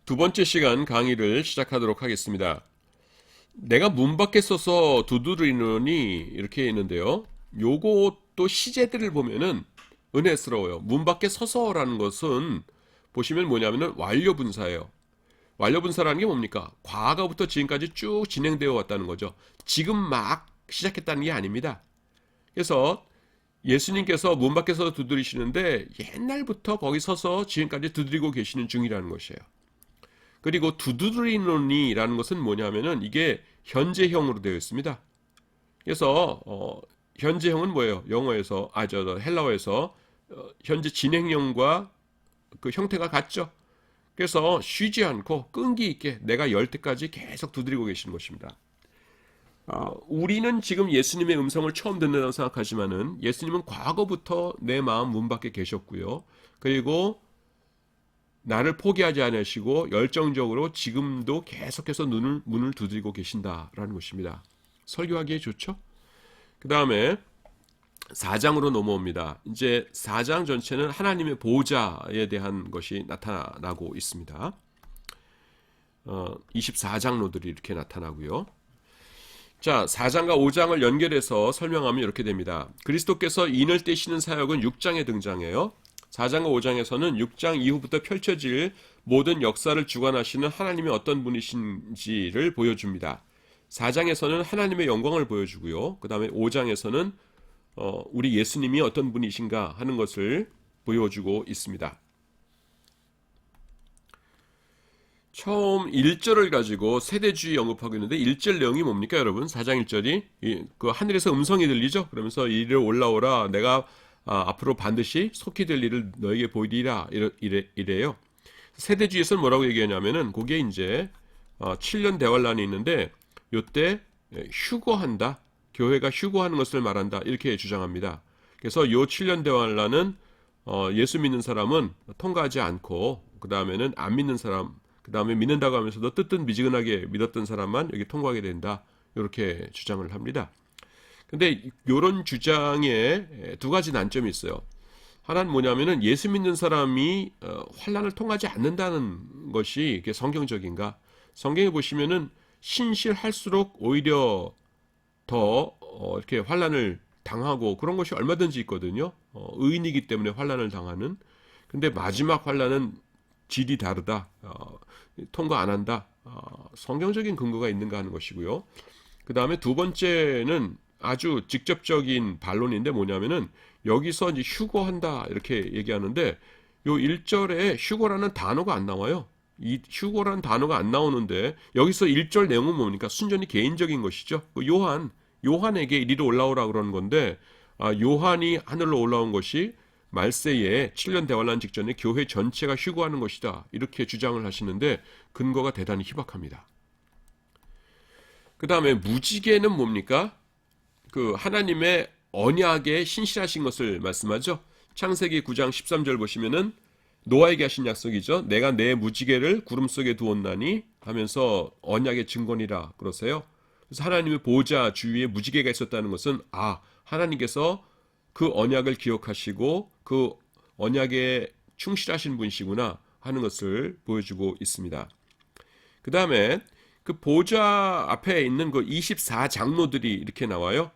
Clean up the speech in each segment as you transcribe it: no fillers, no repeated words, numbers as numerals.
두 번째 시간 강의를 시작하도록 하겠습니다. 내가 문 밖에 서서 두드리노니 이렇게 있는데요. 요것도 시제들을 보면은 은혜스러워요. 문 밖에 서서라는 것은 보시면 뭐냐면은 완료분사예요. 완료분사라는 게 뭡니까? 과거부터 지금까지 쭉 진행되어 왔다는 거죠. 지금 막 시작했다는 게 아닙니다. 그래서 예수님께서 문 밖에서 두드리시는데 옛날부터 거기 서서 지금까지 두드리고 계시는 중이라는 것이에요. 그리고 두드리노니라는 것은 뭐냐면은 이게 현재형으로 되어 있습니다. 그래서 현재형은 뭐예요? 영어에서 헬라어에서 현재 진행형과 그 형태가 같죠. 그래서 쉬지 않고 끈기 있게 내가 열 때까지 계속 두드리고 계시는 것입니다. 우리는 지금 예수님의 음성을 처음 듣는다고 생각하지만은 예수님은 과거부터 내 마음 문 밖에 계셨고요. 그리고 나를 포기하지 않으시고 열정적으로 지금도 계속해서 문을 두드리고 계신다라는 것입니다. 설교하기에 좋죠? 그 다음에 4장으로 넘어옵니다. 이제 4장 전체는 하나님의 보호자에 대한 것이 나타나고 있습니다. 24장로들이 이렇게 나타나고요. 자, 4장과 5장을 연결해서 설명하면 이렇게 됩니다. 그리스도께서 인을 떼시는 사역은 6장에 등장해요. 4장과 5장에서는 6장 이후부터 펼쳐질 모든 역사를 주관하시는 하나님이 어떤 분이신지를 보여줍니다. 4장에서는 하나님의 영광을 보여주고요. 그 다음에 5장에서는 우리 예수님이 어떤 분이신가 하는 것을 보여주고 있습니다. 처음 1절을 가지고 세대주의 언급하고 있는데 1절 내용이 뭡니까 여러분? 4장 1절이 그 하늘에서 음성이 들리죠? 그러면서 이리 올라오라 내가 앞으로 반드시 속히 될 일을 너에게 보이리라 이래요. 세대주의에서는 뭐라고 얘기하냐면은 그게 이제 7년 대환란이 있는데 요때 휴거한다. 교회가 휴거하는 것을 말한다. 이렇게 주장합니다. 그래서 요 7년 대환란은 예수 믿는 사람은 통과하지 않고 그 다음에는 안 믿는 사람 그 다음에 믿는다고 하면서도 뜨뜻미지근하게 믿었던 사람만 여기 통과하게 된다. 이렇게 주장을 합니다. 근데 이런 주장에 두 가지 난점이 있어요. 하나는 뭐냐면은 예수 믿는 사람이 환란을 통하지 않는다는 것이 이게 성경적인가? 성경에 보시면은 신실할수록 오히려 더 이렇게 환란을 당하고 그런 것이 얼마든지 있거든요. 의인이기 때문에 환란을 당하는. 근데 마지막 환란은 질이 다르다. 통과 안 한다. 성경적인 근거가 있는가 하는 것이고요. 그 다음에 두 번째는 아주 직접적인 반론인데 뭐냐면은 여기서 이제 휴거한다 이렇게 얘기하는데 요 1절에 휴거라는 단어가 안 나와요. 이 휴거라는 단어가 안 나오는데 여기서 1절 내용은 뭡니까? 순전히 개인적인 것이죠. 요한에게 이리로 올라오라 그러는 건데 요한이 하늘로 올라온 것이 말세에 7년 대환란 직전에 교회 전체가 휴거하는 것이다. 이렇게 주장을 하시는데 근거가 대단히 희박합니다. 그 다음에 무지개는 뭡니까? 그 하나님의 언약에 신실하신 것을 말씀하죠. 창세기 9장 13절 보시면은 노아에게 하신 약속이죠. 내가 내 무지개를 구름 속에 두었나니 하면서 언약의 증거니라 그러세요. 그래서 하나님의 보호자 주위에 무지개가 있었다는 것은 하나님께서 그 언약을 기억하시고 그 언약에 충실하신 분이시구나 하는 것을 보여주고 있습니다. 그 다음에 그 보좌 앞에 있는 그 24장로들이 이렇게 나와요.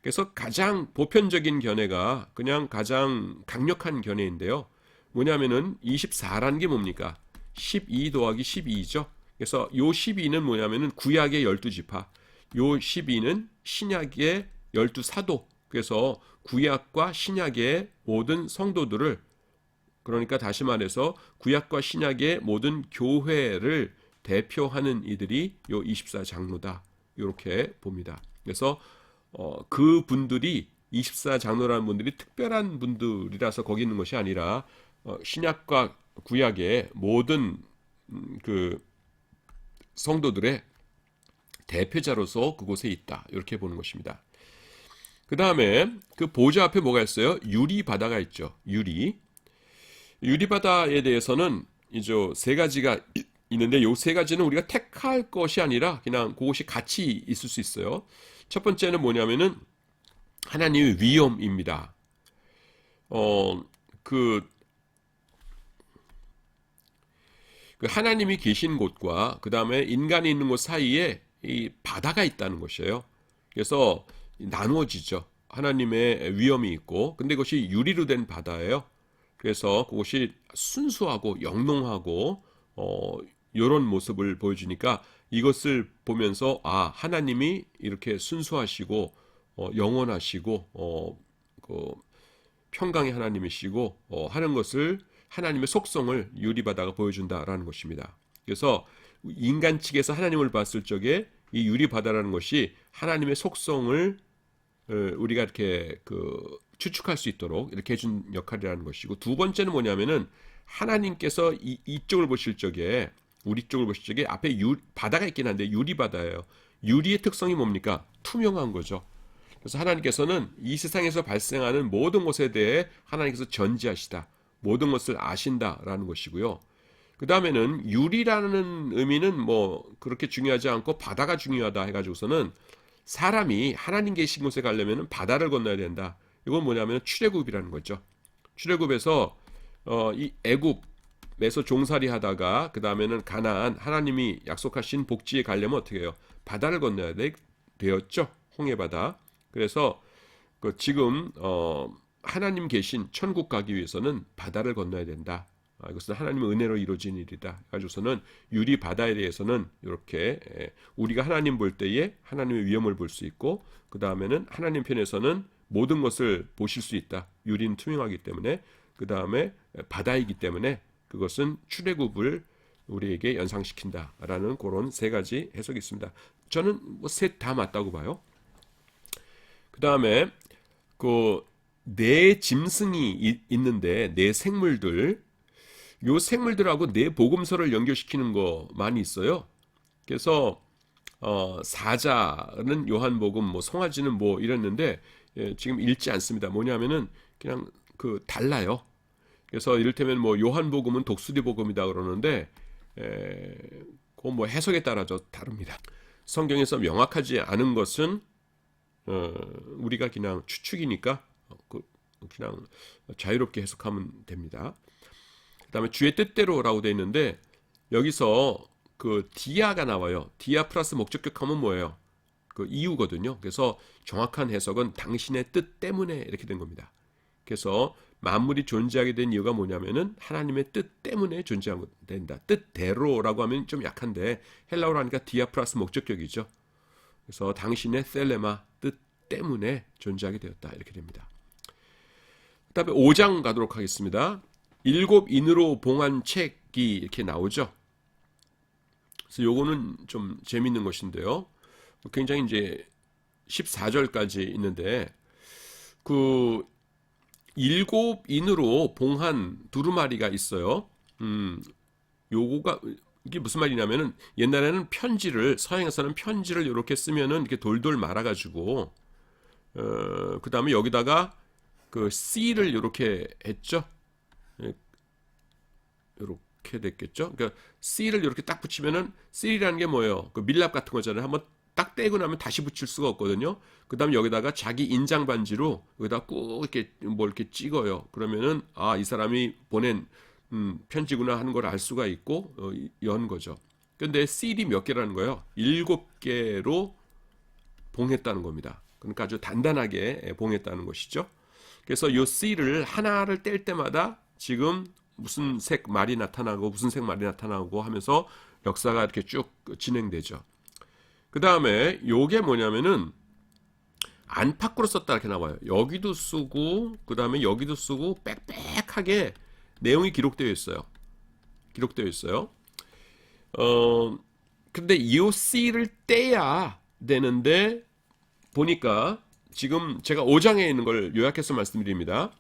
그래서 가장 보편적인 견해가 그냥 가장 강력한 견해인데요. 뭐냐면은 24라는 게 뭡니까? 12 더하기 12죠. 그래서 요 12는 뭐냐면은 구약의 12지파, 요 12는 신약의 12사도. 그래서 구약과 신약의 모든 성도들을 그러니까 다시 말해서 구약과 신약의 모든 교회를 대표하는 이들이 요 24장로다. 이렇게 봅니다. 그래서 그 분들이 24장로라는 분들이 특별한 분들이라서 거기 있는 것이 아니라 신약과 구약의 모든 그 성도들의 대표자로서 그곳에 있다. 이렇게 보는 것입니다. 그 다음에 그 보좌 앞에 뭐가 있어요? 유리바다가 있죠. 유리바다에 대해서는 이제 세 가지가 있는데 요 세 가지는 우리가 택할 것이 아니라 그냥 그것이 같이 있을 수 있어요. 첫 번째는 뭐냐면은 하나님의 위엄입니다. 그 그 하나님이 계신 곳과 그 다음에 인간이 있는 곳 사이에 이 바다가 있다는 것이에요. 그래서 나누어지죠. 하나님의 위엄이 있고, 근데 그것이 유리로 된 바다예요. 그래서 그것이 순수하고 영롱하고 이런 모습을 보여주니까 이것을 보면서 하나님이 이렇게 순수하시고 영원하시고 그 평강의 하나님이시고 하는 것을 하나님의 속성을 유리바다가 보여준다라는 것입니다. 그래서 인간 측에서 하나님을 봤을 적에 이 유리바다라는 것이 하나님의 속성을 우리가 이렇게 추측할 수 있도록 이렇게 해준 역할이라는 것이고, 두 번째는 뭐냐면은 하나님께서 이쪽을 보실 적에, 우리 쪽을 보실 적에 앞에 바다가 있긴 한데 유리바다예요. 유리의 특성이 뭡니까? 투명한 거죠. 그래서 하나님께서는 이 세상에서 발생하는 모든 것에 대해 하나님께서 전지하시다, 모든 것을 아신다라는 것이고요. 그 다음에는 유리라는 의미는 뭐 그렇게 중요하지 않고 바다가 중요하다 해가지고서는 사람이 하나님 계신 곳에 가려면 바다를 건너야 된다. 이건 뭐냐면 출애굽이라는 거죠. 출애굽에서 이 애굽에서 종살이 하다가 그 다음에는 가나안, 하나님이 약속하신 복지에 가려면 어떻게 해요? 바다를 건너야 되었죠. 홍해바다. 그래서 지금 하나님 계신 천국 가기 위해서는 바다를 건너야 된다. 이것은 하나님의 은혜로 이루어진 일이다. 가지고서는 유리 바다에 대해서는 이렇게 우리가 하나님 볼 때에 하나님의 위엄을 볼 수 있고, 그 다음에는 하나님 편에서는 모든 것을 보실 수 있다. 유리는 투명하기 때문에, 그 다음에 바다이기 때문에 그것은 출애굽을 우리에게 연상시킨다라는 그런 세 가지 해석이 있습니다. 저는 뭐 셋 다 맞다고 봐요. 그 다음에 네 짐승이 있는데 네 생물들, 요 생물들하고 네 복음서를 연결시키는 거 많이 있어요. 그래서 사자는 요한복음, 뭐 송아지는 뭐 이랬는데 지금 읽지 않습니다. 뭐냐면은 그냥 달라요. 그래서 이를테면 뭐 요한복음은 독수리복음이다 그러는데 그 뭐 해석에 따라서 다릅니다. 성경에서 명확하지 않은 것은 우리가 그냥 추측이니까 그냥 자유롭게 해석하면 됩니다. 그다음에 주의 뜻대로라고 되어 있는데 여기서 디아가 나와요. 디아 플러스 목적격 하면 뭐예요? 이유거든요. 그래서 정확한 해석은 당신의 뜻 때문에 이렇게 된 겁니다. 그래서 만물이 존재하게 된 이유가 뭐냐면은 하나님의 뜻 때문에 존재하게 된다. 뜻대로라고 하면 좀 약한데 헬라어로 하니까 디아 플러스 목적격이죠. 그래서 당신의 셀레마 뜻 때문에 존재하게 되었다. 이렇게 됩니다. 그다음에 5장 가도록 하겠습니다. 7인으로 봉한 책이 이렇게 나오죠. 그래서 요거는 좀 재밌는 것인데요. 굉장히 이제 14절까지 있는데 7인으로 봉한 두루마리가 있어요. 요거가 이게 무슨 말이냐면은 옛날에는 서양에서는 편지를 이렇게 쓰면은 이렇게 돌돌 말아가지고 그 다음에 여기다가 C를 이렇게 했죠. 이렇게 됐겠죠. 그러니까 C를 이렇게 딱 붙이면은 C라는 게 뭐예요? 밀랍 같은 거잖아요. 한번 딱 떼고 나면 다시 붙일 수가 없거든요. 그 다음에 여기다가 자기 인장 반지로 여기다 꾹 이렇게 뭐 이렇게 찍어요. 그러면은 이 사람이 보낸 편지구나 하는 걸 알 수가 있고 연 거죠. 근데 C이 몇 개라는 거예요? 7개로 봉했다는 겁니다. 그러니까 아주 단단하게 봉했다는 것이죠. 그래서 이 C를 하나를 뗄 때마다 지금 무슨 색 말이 나타나고 무슨 색 말이 나타나고 하면서 역사가 이렇게 쭉 진행되죠. 그 다음에 요게 뭐냐면은 안팎으로 썼다 이렇게 나와요. 여기도 쓰고 그 다음에 여기도 쓰고 빽빽하게 내용이 기록되어 있어요. 근데 이 C를 떼야 되는데 보니까 지금 제가 5장에 있는 걸 요약해서 말씀드립니다.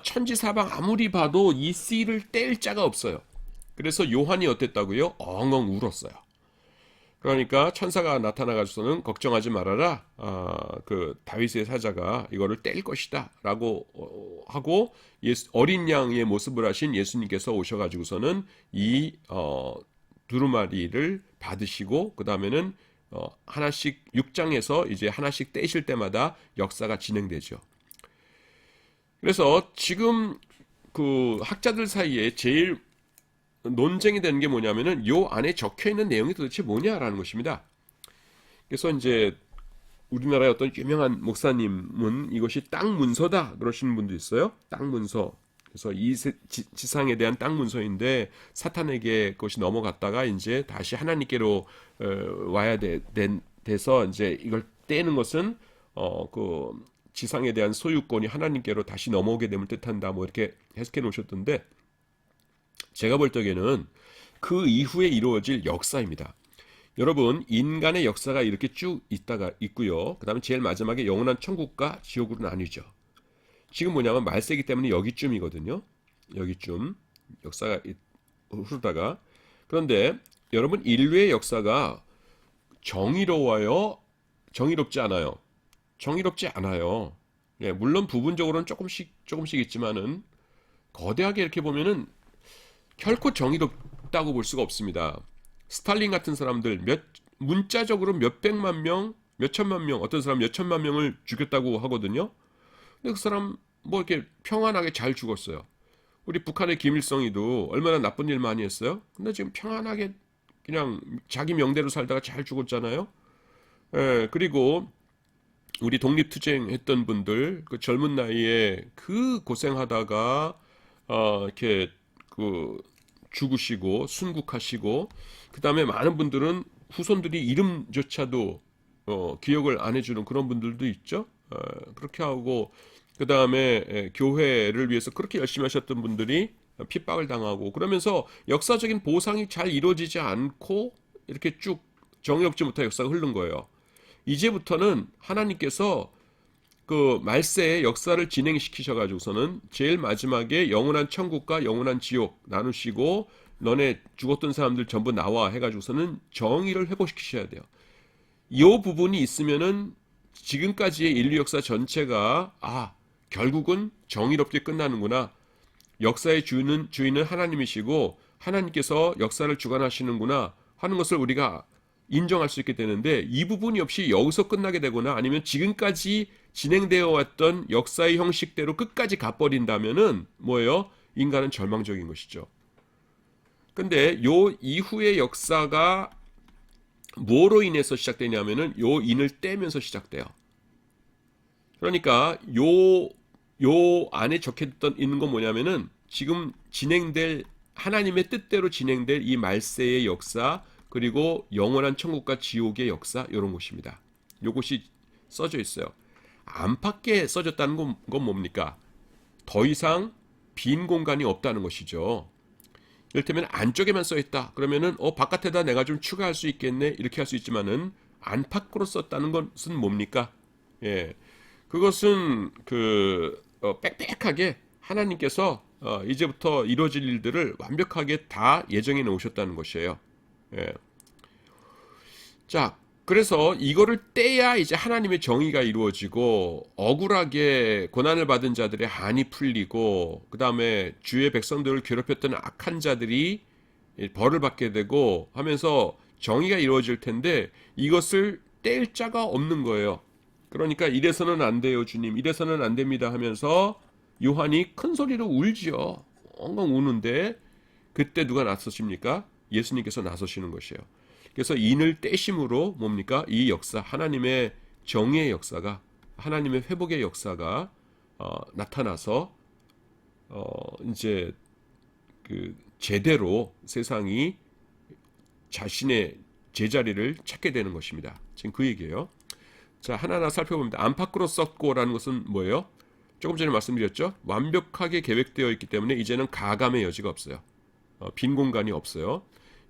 천지사방 아무리 봐도 이 C를 뗄 자가 없어요. 그래서 요한이 어땠다고요? 엉엉 울었어요. 그러니까 천사가 나타나가지고는 걱정하지 말아라. 다윗의 사자가 이거를 뗄 것이다. 라고 하고 어린 양의 모습을 하신 예수님께서 오셔가지고서는 이 두루마리를 받으시고 그 다음에는 하나씩 6장에서 이제 하나씩 떼실 때마다 역사가 진행되죠. 그래서 지금 학자들 사이에 제일 논쟁이 되는 게 뭐냐면은 요 안에 적혀 있는 내용이 도대체 뭐냐라는 것입니다. 그래서 이제 우리나라의 어떤 유명한 목사님은 이것이 땅 문서다 그러시는 분도 있어요. 땅 문서. 그래서 지상에 대한 땅 문서인데 사탄에게 그것이 넘어갔다가 이제 다시 하나님께로 와야 돼서 이제 이걸 떼는 것은 그 지상에 대한 소유권이 하나님께로 다시 넘어오게 됨을 뜻한다. 뭐 이렇게 해석해 놓으셨던데 제가 볼 적에는 그 이후에 이루어질 역사입니다. 여러분, 인간의 역사가 이렇게 쭉 있고요. 그 다음에 제일 마지막에 영원한 천국과 지옥으로 나뉘죠. 지금 뭐냐면 말세기 때문에 여기쯤이거든요. 여기쯤 역사가 흐르다가. 그런데 여러분, 인류의 역사가 정의로워요? 정의롭지 않아요? 정의롭지 않아요. 예, 물론 부분적으로는 조금씩 있지만은 거대하게 이렇게 보면은 결코 정의롭다고 볼 수가 없습니다. 스탈린 같은 사람들 문자적으로 몇백만 명, 몇천만 명, 어떤 사람 몇천만 명을 죽였다고 하거든요. 근데 그 사람 뭐 이렇게 평안하게 잘 죽었어요. 우리 북한의 김일성이도 얼마나 나쁜 일 많이 했어요. 근데 지금 평안하게 그냥 자기 명대로 살다가 잘 죽었잖아요. 예, 그리고 우리 독립투쟁 했던 분들 그 젊은 나이에 그 고생하다가 이렇게 그 죽으시고 순국하시고 그 다음에 많은 분들은 후손들이 이름조차도 기억을 안 해주는 그런 분들도 있죠. 그렇게 하고 그 다음에 교회를 위해서 그렇게 열심히 하셨던 분들이 핍박을 당하고 그러면서 역사적인 보상이 잘 이루어지지 않고 이렇게 쭉 정의롭지 못한 역사가 흐른 거예요. 이제부터는 하나님께서 그 말세의 역사를 진행시키셔가지고서는 제일 마지막에 영원한 천국과 영원한 지옥 나누시고 너네 죽었던 사람들 전부 나와 해가지고서는 정의를 회복시키셔야 돼요. 이 부분이 있으면은 지금까지의 인류 역사 전체가 결국은 정의롭게 끝나는구나. 역사의 주인은 하나님이시고 하나님께서 역사를 주관하시는구나 하는 것을 우리가 인정할 수 있게 되는데 이 부분이 없이 여기서 끝나게 되거나 아니면 지금까지 진행되어 왔던 역사의 형식대로 끝까지 가버린다면은 뭐예요? 인간은 절망적인 것이죠. 근데 요 이후의 역사가 뭐로 인해서 시작되냐면은 요 인을 떼면서 시작돼요. 그러니까 요 안에 있는 건 뭐냐면은 지금 진행될 하나님의 뜻대로 진행될 이 말세의 역사 그리고 영원한 천국과 지옥의 역사 이런 것입니다. 요것이 써져 있어요. 안팎에 써졌다는 건 뭡니까? 더 이상 빈 공간이 없다는 것이죠. 이를테면 안쪽에만 써있다. 그러면은 바깥에다 내가 좀 추가할 수 있겠네 이렇게 할 수 있지만은 안팎으로 썼다는 것은 뭡니까? 예, 그것은 빽빽하게 하나님께서 이제부터 이루어질 일들을 완벽하게 다 예정해 놓으셨다는 것이에요. 예. 자, 그래서 이거를 떼야 이제 하나님의 정의가 이루어지고 억울하게 고난을 받은 자들의 한이 풀리고 그 다음에 주의 백성들을 괴롭혔던 악한 자들이 벌을 받게 되고 하면서 정의가 이루어질 텐데 이것을 뗄 자가 없는 거예요. 그러니까 이래서는 안 돼요, 주님. 이래서는 안 됩니다 하면서 요한이 큰 소리로 울지요. 엉엉 우는데 그때 누가 나서십니까? 예수님께서 나서시는 것이에요. 그래서 인을 떼심으로 뭡니까? 이 역사, 하나님의 정의의 역사가, 하나님의 회복의 역사가 나타나서 이제 그 제대로 세상이 자신의 제자리를 찾게 되는 것입니다. 지금 그 얘기예요. 자, 하나하나 살펴봅니다. 안팎으로 썼고라는 것은 뭐예요? 조금 전에 말씀드렸죠. 완벽하게 계획되어 있기 때문에 이제는 가감의 여지가 없어요. 빈 공간이 없어요.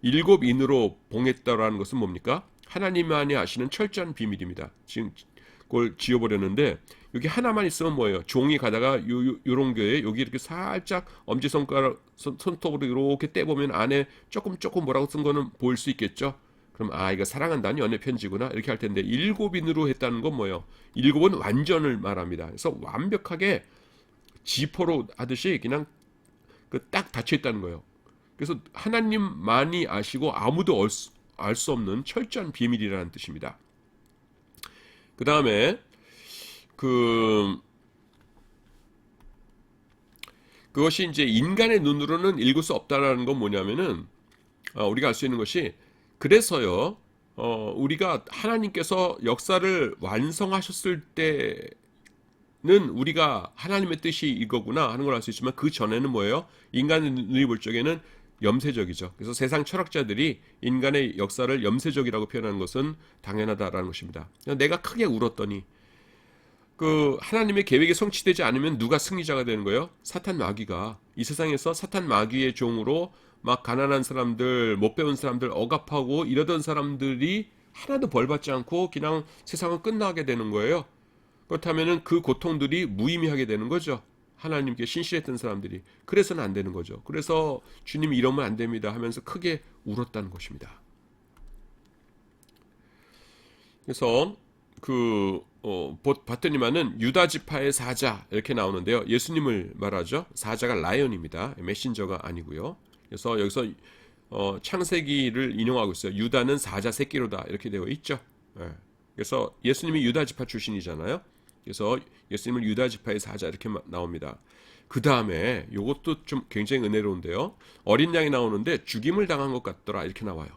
일곱 인으로 봉했다라는 것은 뭡니까? 하나님만이 아시는 철저한 비밀입니다. 지금 그걸 지어버렸는데 여기 하나만 있으면 뭐예요? 종이 가다가 요런 교에 여기 이렇게 살짝 엄지손가락 손톱으로 이렇게 떼보면 안에 조금 뭐라고 쓴 거는 보일 수 있겠죠? 그럼 이거 사랑한다는 연애 편지구나 이렇게 할 텐데 일곱 인으로 했다는 건 뭐예요? 일곱은 완전을 말합니다. 그래서 완벽하게 지퍼로 하듯이 그냥 딱 닫혀 있다는 거예요. 그래서 하나님만이 아시고 아무도 알 수 없는 철저한 비밀이라는 뜻입니다. 그 다음에 그 그것이 이제 인간의 눈으로는 읽을 수 없다라는 건 뭐냐면은 우리가 알 수 있는 것이 그래서요. 우리가 하나님께서 역사를 완성하셨을 때는 우리가 하나님의 뜻이 이거구나 하는 걸 알 수 있지만 그 전에는 뭐예요? 인간의 눈이 볼 적에는 염세적이죠. 그래서 세상 철학자들이 인간의 역사를 염세적이라고 표현하는 것은 당연하다라는 것입니다. 내가 크게 울었더니 그 하나님의 계획이 성취되지 않으면 누가 승리자가 되는 거예요? 사탄 마귀가. 이 세상에서 사탄 마귀의 종으로 막 가난한 사람들, 못 배운 사람들 억압하고 이러던 사람들이 하나도 벌받지 않고 그냥 세상은 끝나게 되는 거예요. 그렇다면은 그 고통들이 무의미하게 되는 거죠. 하나님께 신실했던 사람들이. 그래서는 안 되는 거죠. 그래서 주님이 이러면 안 됩니다 하면서 크게 울었다는 것입니다. 그래서 봤더니만은 유다 지파의 사자 이렇게 나오는데요. 예수님을 말하죠. 사자가 라이언입니다. 메신저가 아니고요. 그래서 여기서 창세기를 인용하고 있어요. 유다는 사자 새끼로다 이렇게 되어 있죠. 그래서 예수님이 유다 지파 출신이잖아요. 그래서 예수님은 유다 지파의 사자 이렇게 나옵니다. 그 다음에 이것도 좀 굉장히 은혜로운데요. 어린 양이 나오는데 죽임을 당한 것 같더라 이렇게 나와요.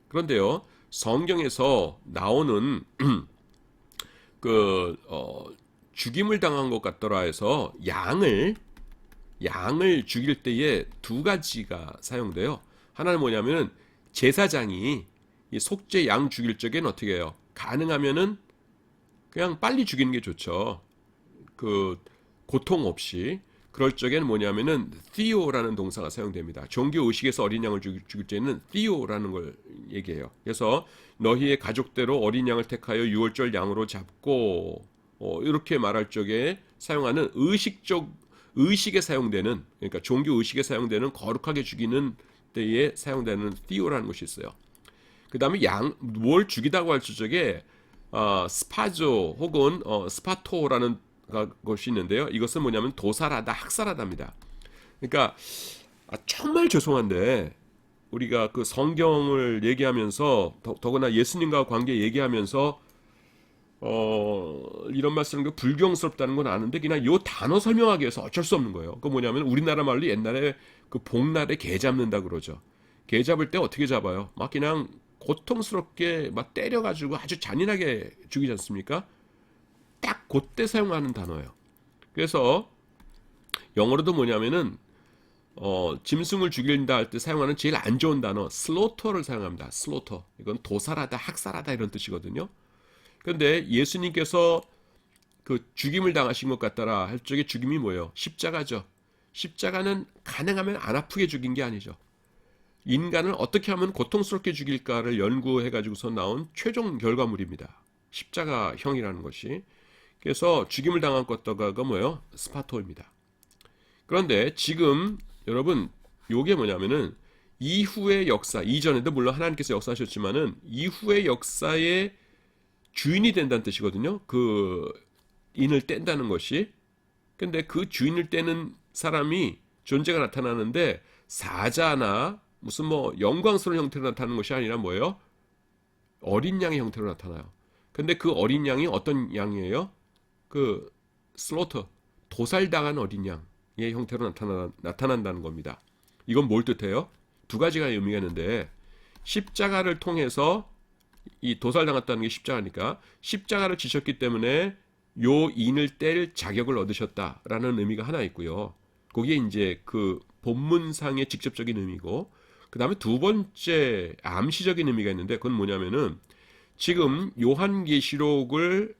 그런데요. 성경에서 나오는 죽임을 당한 것 같더라 해서 양을 죽일 때에 두 가지가 사용돼요. 하나는 뭐냐면 제사장이 이 속죄 양 죽일 적에는 어떻게 해요? 가능하면은 그냥 빨리 죽이는 게 좋죠. 그 고통 없이. 그럴 적에는 뭐냐면은 theo라는 동사가 사용됩니다. 종교 의식에서 어린 양을 죽일 때는 theo라는 걸 얘기해요. 그래서 너희의 가족대로 어린 양을 택하여 유월절 양으로 잡고 이렇게 말할 적에 사용하는 의식에 사용되는, 그러니까 종교 의식에 사용되는 거룩하게 죽이는 때에 사용되는 theo라는 것이 있어요. 그 다음에 뭘 죽이다고 할 적에 스파조 혹은 스파토라는 것이 있는데요. 이것은 뭐냐면 도살하다, 학살하다입니다. 그러니까 정말 죄송한데 우리가 그 성경을 얘기하면서 더구나 예수님과 관계 얘기하면서 이런 말씀은 불경스럽다는 건 아는데 그냥 요 단어 설명하기 위해서 어쩔 수 없는 거예요. 그 뭐냐면 우리나라 말로 옛날에 그 복날에 개 잡는다 그러죠. 개 잡을 때 어떻게 잡아요? 막 그냥 고통스럽게 막 때려가지고 아주 잔인하게 죽이지 않습니까? 딱 그때 사용하는 단어예요. 그래서 영어로도 뭐냐면은 짐승을 죽인다 할 때 사용하는 제일 안 좋은 단어 slaughter를 사용합니다. slaughter. 이건 도살하다, 학살하다 이런 뜻이거든요. 그런데 예수님께서 그 죽임을 당하신 것 같더라 할 적에 죽임이 뭐예요? 십자가죠. 십자가는 가능하면 안 아프게 죽인 게 아니죠. 인간을 어떻게 하면 고통스럽게 죽일까를 연구해가지고서 나온 최종 결과물입니다. 십자가형이라는 것이. 그래서 죽임을 당한 것도가 뭐예요? 스파토입니다. 그런데 지금 여러분 요게 뭐냐면은 이후의 역사, 이전에도 물론 하나님께서 역사하셨지만은 이후의 역사의 주인이 된다는 뜻이거든요. 그 인을 뗀다는 것이. 근데 그 주인을 떼는 사람이 존재가 나타나는데 사자나 무슨 뭐 영광스러운 형태로 나타나는 것이 아니라 뭐예요? 어린 양의 형태로 나타나요. 근데 그 어린 양이 어떤 양이에요? 그 슬로터, 도살당한 어린 양의 형태로 나타난다는 겁니다. 이건 뭘 뜻해요? 두 가지가 의미가 있는데 십자가를 통해서 이 도살당했다는 게 십자가니까 십자가를 지셨기 때문에 요 인을 뗄 자격을 얻으셨다라는 의미가 하나 있고요. 거기에 이제 그 본문상의 직접적인 의미고 그 다음에 두 번째 암시적인 의미가 있는데 그건 뭐냐면은 지금 요한계시록을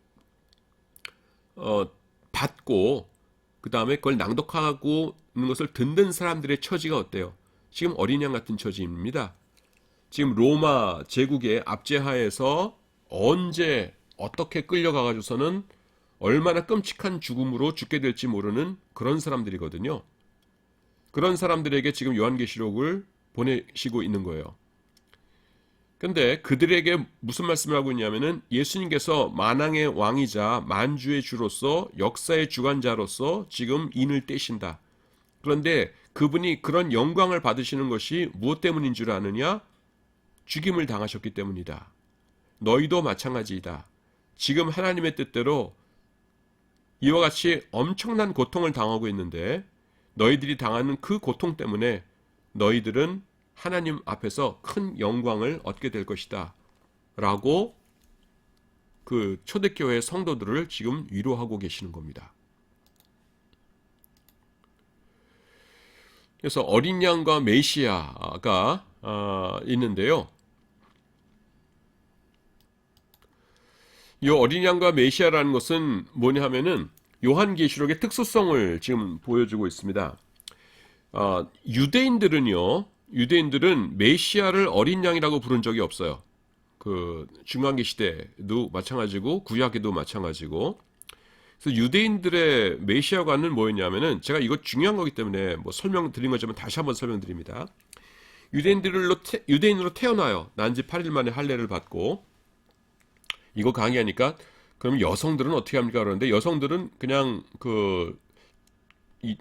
받고 그 다음에 그걸 낭독하고 있는 것을 듣는 사람들의 처지가 어때요? 지금 어린 양 같은 처지입니다. 지금 로마 제국의 압제하에서 언제 어떻게 끌려가가지고서는 얼마나 끔찍한 죽음으로 죽게 될지 모르는 그런 사람들이거든요. 그런 사람들에게 지금 요한계시록을 보내시고 있는 거예요. 근데 그들에게 무슨 말씀을 하고 있냐면은 예수님께서 만왕의 왕이자 만주의 주로서 역사의 주관자로서 지금 인을 떼신다. 그런데 그분이 그런 영광을 받으시는 것이 무엇 때문인 줄 아느냐? 죽임을 당하셨기 때문이다. 너희도 마찬가지이다. 지금 하나님의 뜻대로 이와 같이 엄청난 고통을 당하고 있는데 너희들이 당하는 그 고통 때문에 너희들은 하나님 앞에서 큰 영광을 얻게 될 것이다 라고 그 초대교회 성도들을 지금 위로하고 계시는 겁니다. 그래서 어린 양과 메시아가 있는데요. 이 어린 양과 메시아라는 것은 뭐냐 하면은 요한계시록의 특수성을 지금 보여주고 있습니다. 유대인들은 메시아를 어린 양이라고 부른 적이 없어요. 그 중간기 시대도 마찬가지고 구약에도 마찬가지고. 그래서 유대인들의 메시아관은 뭐였냐면은 제가 이거 중요한 거기 때문에 뭐 설명드린 거지만 다시 한번 설명드립니다. 유대인으로 태어나요. 난지 8일 만에 할례를 받고. 이거 강의하니까 그럼 여성들은 어떻게 합니까? 그러는데 여성들은 그냥 이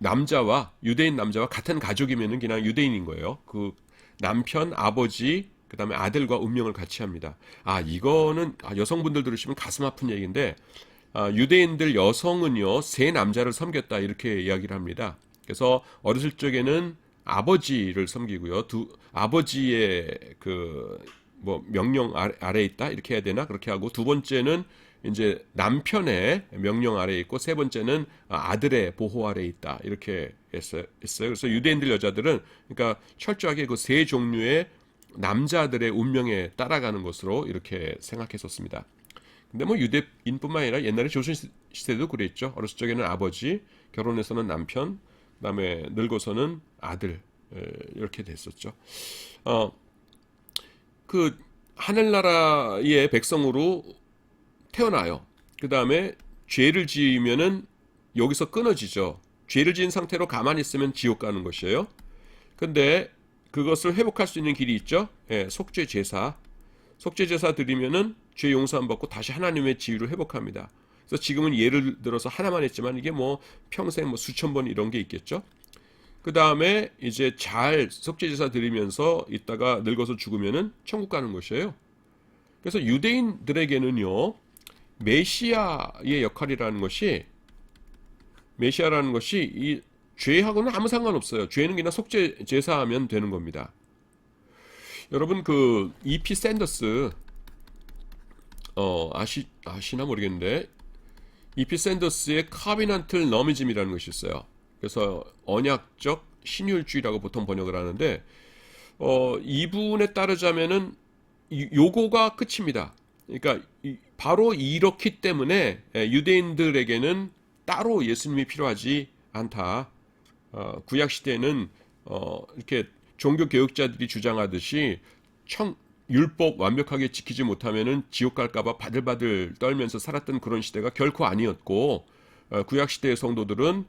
유대인 남자와 같은 가족이면은 그냥 유대인인 거예요. 그 남편, 아버지, 그 다음에 아들과 운명을 같이 합니다. 이거는 여성분들 들으시면 가슴 아픈 얘기인데, 유대인들 여성은요, 세 남자를 섬겼다, 이렇게 이야기를 합니다. 그래서 어렸을 적에는 아버지를 섬기고요. 아버지의 명령 아래에 있다, 이렇게 해야 되나? 그렇게 하고, 두 번째는 이제 남편의 명령 아래에 있고, 세 번째는 아들의 보호 아래에 있다, 이렇게 했어요. 그래서 유대인들 여자들은, 그러니까 철저하게 그 세 종류의 남자들의 운명에 따라가는 것으로 이렇게 생각했었습니다. 근데 뭐 유대인뿐만 아니라 옛날에 조선 시대도 그랬죠. 어렸을 적에는 아버지, 결혼해서는 남편, 그다음에 늙어서는 아들, 이렇게 됐었죠. 그 하늘나라의 백성으로 태어나요. 그다음에 죄를 지으면은 여기서 끊어지죠. 죄를 지은 상태로 가만히 있으면 지옥 가는 것이에요. 근데 그것을 회복할 수 있는 길이 있죠. 속죄 제사 드리면은 죄 용서함 받고 다시 하나님의 지위를 회복합니다. 그래서 지금은 예를 들어서 하나만 했지만 이게 뭐 평생 뭐 수천 번 이런 게 있겠죠. 그 다음에 이제 잘 속죄 제사 드리면서 있다가 늙어서 죽으면은 천국 가는 것이에요. 그래서 유대인들에게는요, 메시아의 역할이라는 것이 이 죄하고는 아무 상관없어요. 죄는 그냥 속죄 제사하면 되는 겁니다. 여러분 그 E.P. 샌더스 아시나 모르겠는데 E.P. 샌더스의 카비넌틀 너미즘이라는 것이 있어요. 그래서 언약적 신율주의라고 보통 번역을 하는데 이분에 따르자면은 요거가 끝입니다. 그러니까 바로 이렇기 때문에 유대인들에게는 따로 예수님이 필요하지 않다. 구약 시대에는 이렇게 종교 개혁자들이 주장하듯이 율법 완벽하게 지키지 못하면은 지옥 갈까봐 바들바들 떨면서 살았던 그런 시대가 결코 아니었고, 구약 시대의 성도들은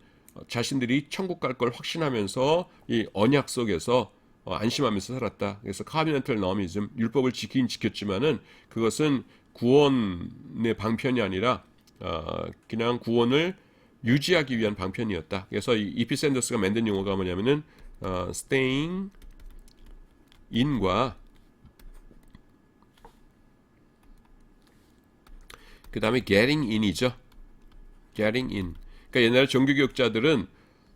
자신들이 천국 갈 걸 확신하면서 이 언약 속에서 안심하면서 살았다. 그래서 카비넌털 너미즘, 율법을 지키긴 지켰지만은 그것은 구원의 방편이 아니라 그냥 구원을 유지하기 위한 방편이었다. 그래서 이 E.P. 샌더스가 만든 용어가 뭐냐면은 staying in과 그 다음에 getting in이죠. getting in. 그러니까 옛날 종교개혁자들은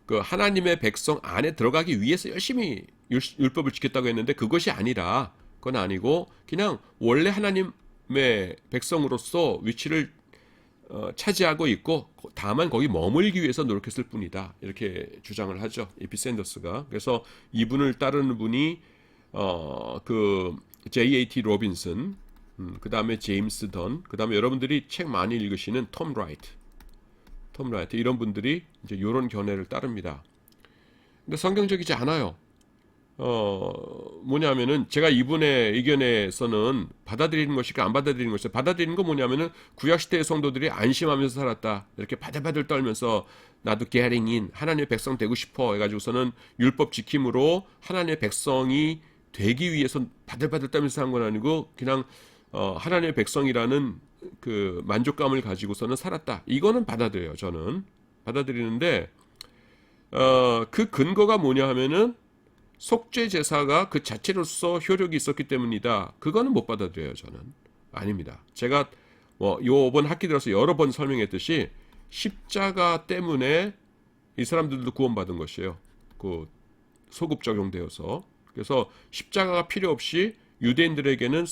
그 하나님의 백성 안에 들어가기 위해서 열심히 율법을 지켰다고 했는데 그것이 아니라, 그건 아니고 그냥 원래 하나님의 백성으로서 위치를 차지하고 있고 다만 거기 머물기 위해서 노력했을 뿐이다, 이렇게 주장을 하죠, E.P. 샌더스가. 그래서 이분을 따르는 분이 그 J.A.T. 로빈슨, 그 다음에 제임스 던, 그 다음에 여러분들이 책 많이 읽으시는 톰 라이트 이런 분들이 이제 이런 견해를 따릅니다. 근데 성경적이지 않아요. 뭐냐면은 제가 이분의 의견에서는 받아들이는 것이고 안 받아들이는 것이죠. 받아들이는 건 뭐냐면은 구약시대의 성도들이 안심하면서 살았다, 이렇게 바들바들 떨면서 나도 getting in, 하나님의 백성 되고 싶어 해가지고서는 율법 지킴으로 하나님의 백성이 되기 위해서 바들바들 떨면서 산 건 아니고 그냥 하나님의 백성이라는 그 만족감을 가지고서는 살았다. 이거는 받아들여요. 저는 받아들이는데 그 근거가 뭐냐 하면은 속죄 제사가 그 자체로서 효력이 있었기 때문이다. 그거는 못 받아들여요. 저는 아닙니다. 제가 요번 학기 들어서 여러 번 설명했듯이 십자가 때문에 이 사람들도 구원받은 것이에요. 그 소급 적용되어서. 그래서 십자가가 필요 없이 유대인들에게는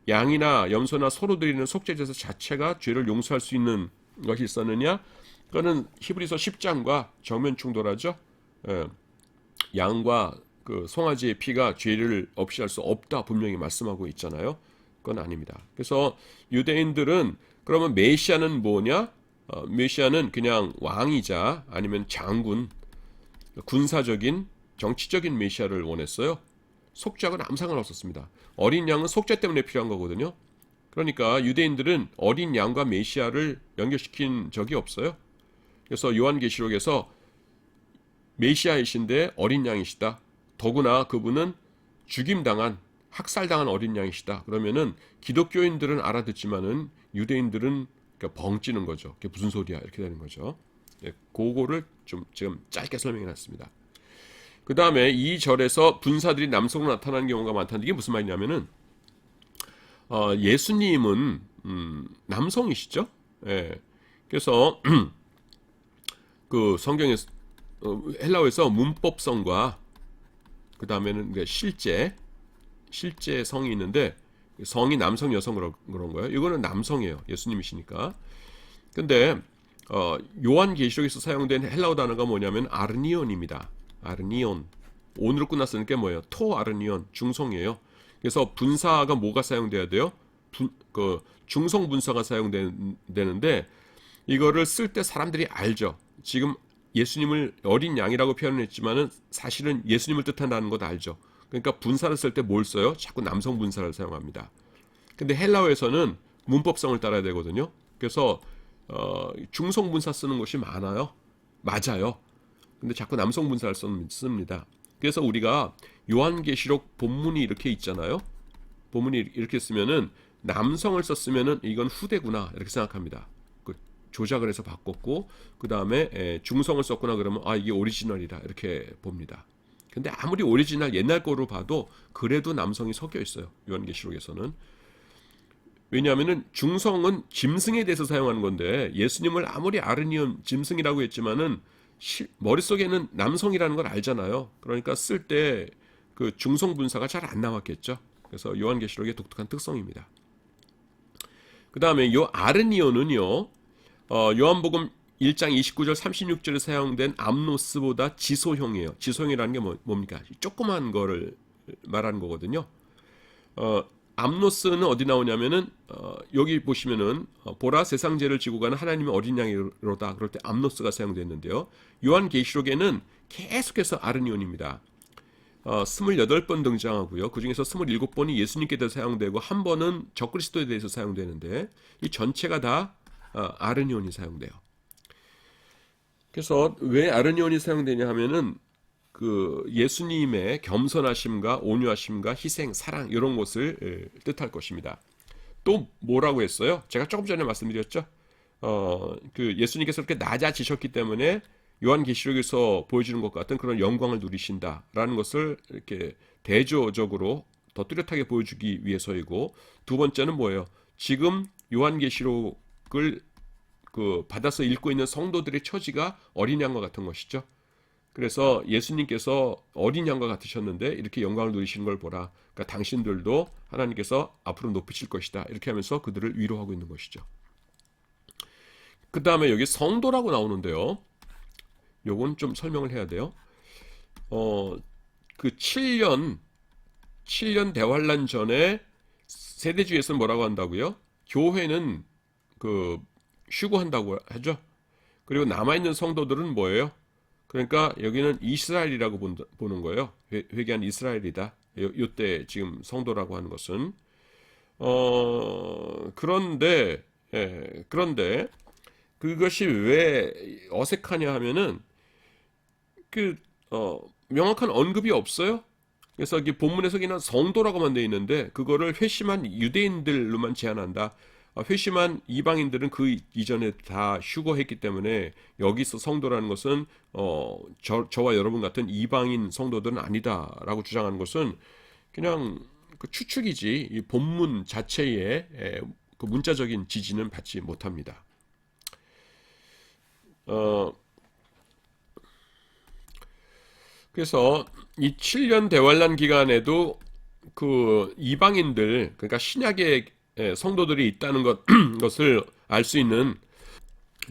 양이나 염소나 소로 드리는 속죄제사 자체가 죄를 용서할 수 있는 것이 있었느냐? 그거는 히브리서 10장과 정면 충돌하죠. 예, 양과 그 송아지의 피가 죄를 없이 할 수 없다 분명히 말씀하고 있잖아요. 그건 아닙니다. 그래서 유대인들은 그러면 메시아는 뭐냐? 메시아는 그냥 왕이자 아니면 장군, 군사적인 정치적인 메시아를 원했어요. 속죄하고는 아무 상관없었습니다. 어린 양은 속죄 때문에 필요한 거거든요. 그러니까 유대인들은 어린 양과 메시아를 연결시킨 적이 없어요. 그래서 요한계시록에서 메시아이신데 어린 양이시다. 더구나 그분은 죽임당한 학살당한 어린 양이시다. 그러면은 기독교인들은 알아듣지만은 유대인들은 그러니까 벙찌는 거죠. 그게 무슨 소리야? 이렇게 되는 거죠. 예, 그거를 좀 지금 짧게 설명해 놨습니다. 그 다음에 이 절에서 분사들이 남성으로 나타나는 경우가 많다는 게 무슨 말이냐면은 예수님은 남성이시죠. 예. 그래서 그 성경에 헬라어에서 문법성과 그 다음에는 실제 성이 있는데 성이 남성 여성 그런 거예요. 이거는 남성이에요. 예수님이시니까. 근데 요한계시록에서 사용된 헬라어 단어가 뭐냐면 아르니온입니다. 아르니온. 온으로 끝났으니까 게 뭐예요? 토 아르니온 중성이에요. 그래서 분사가 뭐가 사용돼야 돼요? 그 중성 분사가 사용되는데 이거를 쓸 때 사람들이 알죠. 지금 예수님을 어린 양이라고 표현했지만은 사실은 예수님을 뜻한다는 것 알죠. 그러니까 분사를 쓸 때 뭘 써요? 자꾸 남성 분사를 사용합니다. 근데 헬라어에서는 문법성을 따라야 되거든요. 그래서 중성 분사 쓰는 것이 많아요. 맞아요. 근데 자꾸 남성 분사를 씁니다. 그래서 우리가 요한계시록 본문이 이렇게 있잖아요. 본문이 이렇게 쓰면은 남성을 썼으면은 이건 후대구나 이렇게 생각합니다. 조작을 해서 바꿨고 그 다음에 중성을 썼구나 그러면 이게 오리지널이다 이렇게 봅니다. 근데 아무리 오리지널 옛날 거로 봐도 그래도 남성이 섞여 있어요. 요한계시록에서는. 왜냐하면은 중성은 짐승에 대해서 사용하는 건데 예수님을 아무리 아르니온 짐승이라고 했지만은 머릿속에는 남성이라는 걸 알잖아요. 그러니까 쓸 때 그 중성 분사가 잘 안 나왔겠죠. 그래서 요한계시록의 독특한 특성입니다. 그 다음에 요 아르니온은요. 요한복음 1장 29절 36절에 사용된 암노스보다 지소형이에요. 지소형이라는 게 뭡니까? 조그만 거를 말하는 거거든요. 암노스는 어디 나오냐면은 여기 보시면은 보라 세상 죄를 지고 가는 하나님의 어린 양이로다. 그럴 때 암노스가 사용됐는데요. 요한계시록에는 계속해서 아르니온입니다. 28번 등장하고요. 그 중에서 27번이 예수님께 대해서 사용되고 한 번은 적그리스도에 대해서 사용되는데 이 전체가 다 아르니온이 사용돼요. 그래서 왜 아르니온이 사용되냐 하면은 그 예수님의 겸손하심과 온유하심과 희생, 사랑 이런 것을 뜻할 것입니다. 또 뭐라고 했어요? 제가 조금 전에 말씀드렸죠. 그 예수님께서 그렇게 낮아지셨기 때문에 요한계시록에서 보여주는 것 같은 그런 영광을 누리신다라는 것을 이렇게 대조적으로 더 뚜렷하게 보여주기 위해서이고 두 번째는 뭐예요? 지금 요한계시록을 그 받아서 읽고 있는 성도들의 처지가 어린 양과 같은 것이죠. 그래서 예수님께서 어린 양과 같으셨는데 이렇게 영광을 누리시는 걸 보라. 그러니까 당신들도 하나님께서 앞으로 높이실 것이다. 이렇게 하면서 그들을 위로하고 있는 것이죠. 그 다음에 여기 성도라고 나오는데요. 요건 좀 설명을 해야 돼요. 그 7년 대환란 전에 세대주의에서는 뭐라고 한다고요? 교회는 그 휴거한다고 하죠. 그리고 남아있는 성도들은 뭐예요? 그러니까 여기는 이스라엘이라고 보는 거예요. 회개한 이스라엘이다. 요때 지금 성도라고 하는 것은 그런데 그것이 왜 어색하냐 하면은 명확한 언급이 없어요. 그래서 이 본문에서 그냥 성도라고만 돼 있는데 그거를 회심한 유대인들로만 제한한다. 회심한 이방인들은 그 이전에 다 휴거했기 때문에 여기서 성도라는 것은 저와 여러분 같은 이방인 성도들은 아니다라고 주장하는 것은 그냥 그 추측이지 이 본문 자체의 그 문자적인 지지는 받지 못합니다. 그래서 이 7년 대환란 기간에도 그 이방인들, 그러니까 신약의 성도들이 있다는 것을 알 수 있는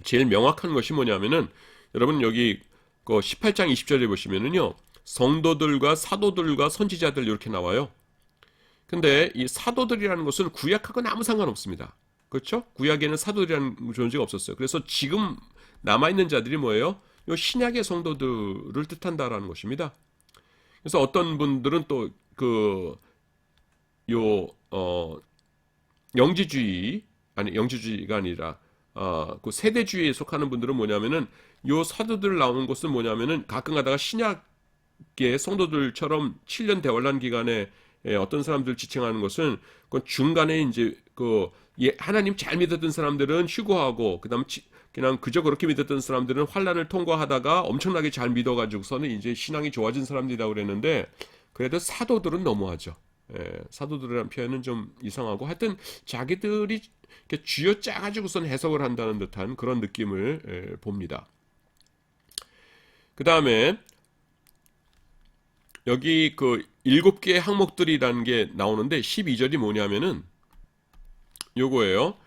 제일 명확한 것이 뭐냐면은, 여러분 여기 그 18장 20절에 보시면은요, 성도들과 사도들과 선지자들 이렇게 나와요. 근데 이 사도들이라는 것은 구약하고는 아무 상관없습니다. 그렇죠? 구약에는 사도들이라는 존재가 없었어요. 그래서 지금 남아있는 자들이 뭐예요? 요 신약의 성도들을 뜻한다라는 것입니다. 그래서 어떤 분들은 또 그 요 영지주의가 아니라 그 세대주의에 속하는 분들은 뭐냐면은, 요 사도들 나오는 것은 뭐냐면은, 가끔 가다가 신약의 성도들처럼 7년 대환란 기간에 어떤 사람들 지칭하는 것은, 그 중간에 이제 하나님 잘 믿었던 사람들은 휴거하고, 그다음 그냥 그저 그렇게 믿었던 사람들은 환란을 통과하다가 엄청나게 잘 믿어가지고서는 이제 신앙이 좋아진 사람들이라고 그랬는데, 그래도 사도들은 너무하죠. 사도들이라는 표현은 좀 이상하고, 하여튼 자기들이 이렇게 쥐어짜가지고선 해석을 한다는 듯한 그런 느낌을 봅니다. 그 다음에 여기 그 7개의 항목들이라는 게 나오는데, 12절이 뭐냐면은 요거예요.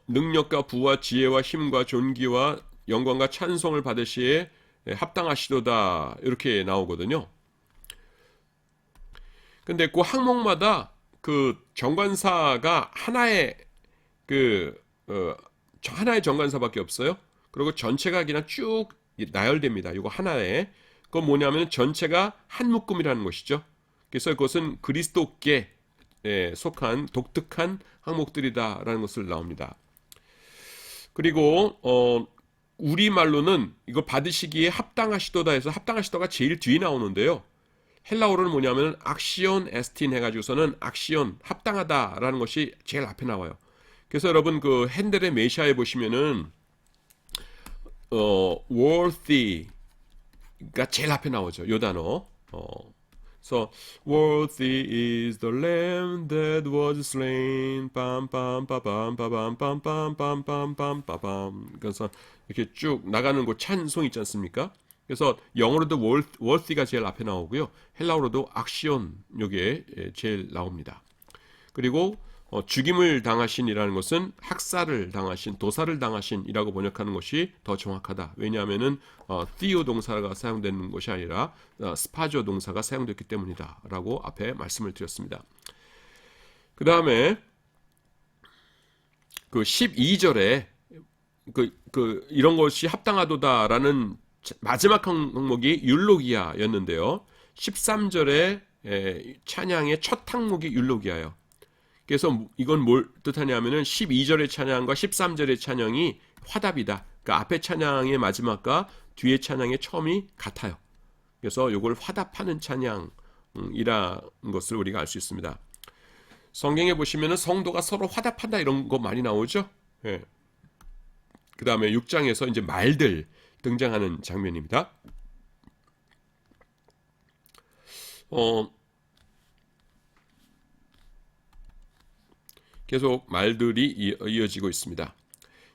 능력과 부와 지혜와 힘과 존귀와 영광과 찬송을 받으시에 합당하시도다, 이렇게 나오거든요. 근데 그 항목마다 그 정관사가 그 하나의 정관사밖에 없어요. 그리고 전체가 그냥 쭉 나열됩니다. 이거 하나에. 그건 뭐냐면 전체가 한 묶음이라는 것이죠. 그래서 그것은 그리스도께 속한 독특한 항목들이다라는 것을 나옵니다. 그리고 우리말로는 이거 받으시기에 합당하시도다 해서, 합당하시도가 제일 뒤에 나오는데요. 헬라어로는 뭐냐면 악시온 에스틴 해가지고서는 악시온, 합당하다라는 것이 제일 앞에 나와요. 그래서 여러분 그 핸델의 메시아에 보시면은 worthy가 제일 앞에 나오죠. 요 단어. 그래서 worthy is the lamb that was slain 빰빰빰빰빰빰빰빰빰빰빰빰. 그래서 이렇게 쭉 나가는 그 찬송 있지 않습니까? 그래서 영어로도 worthy가 제일 앞에 나오고요. 헬라어로도 악시온, 요게 제일 나옵니다. 그리고 죽임을 당하신이라는 것은 학살을 당하신, 도살을 당하신이라고 번역하는 것이 더 정확하다. 왜냐하면은 theo 동사가 사용되는 것이 아니라 스파조 동사가 사용됐기 때문이다 라고 앞에 말씀을 드렸습니다. 그 다음에 그 12절에 이런 것이 합당하도다라는 마지막 항목이 율로기아였는데요. 13절에 찬양의 첫 항목이 율로기아예요. 그래서 이건 뭘 뜻하냐면은 12절의 찬양과 13절의 찬양이 화답이다. 그러니까 앞에 찬양의 마지막과 뒤에 찬양의 처음이 같아요. 그래서 이걸 화답하는 찬양이라는 것을 우리가 알 수 있습니다. 성경에 보시면은 성도가 서로 화답한다 이런 거 많이 나오죠. 그 다음에 6장에서 이제 말들 등장하는 장면입니다. 계속 말들이 이어지고 있습니다.